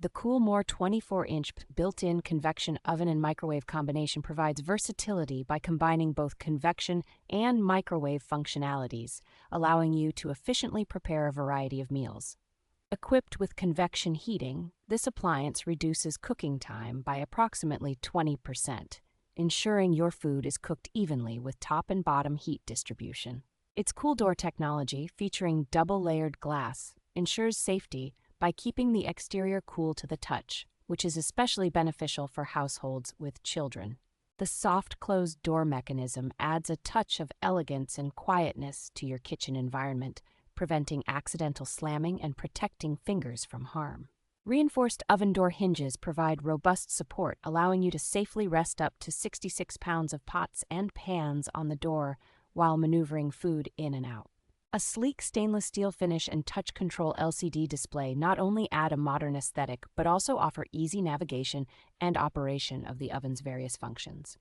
The KoolMore 24-inch built-in convection oven and microwave combination provides versatility by combining both convection and microwave functionalities, allowing you to efficiently prepare a variety of meals. Equipped with convection heating, this appliance reduces cooking time by approximately 20%, ensuring your food is cooked evenly with top and bottom heat distribution. Its CoolDoor technology, featuring double-layered glass, ensures safety by keeping the exterior cool to the touch, which is especially beneficial for households with children. The soft closed door mechanism adds a touch of elegance and quietness to your kitchen environment, preventing accidental slamming and protecting fingers from harm. Reinforced oven door hinges provide robust support, allowing you to safely rest up to 66 pounds of pots and pans on the door while maneuvering food in and out. A sleek stainless steel finish and touch control LCD display not only add a modern aesthetic, but also offer easy navigation and operation of the oven's various functions.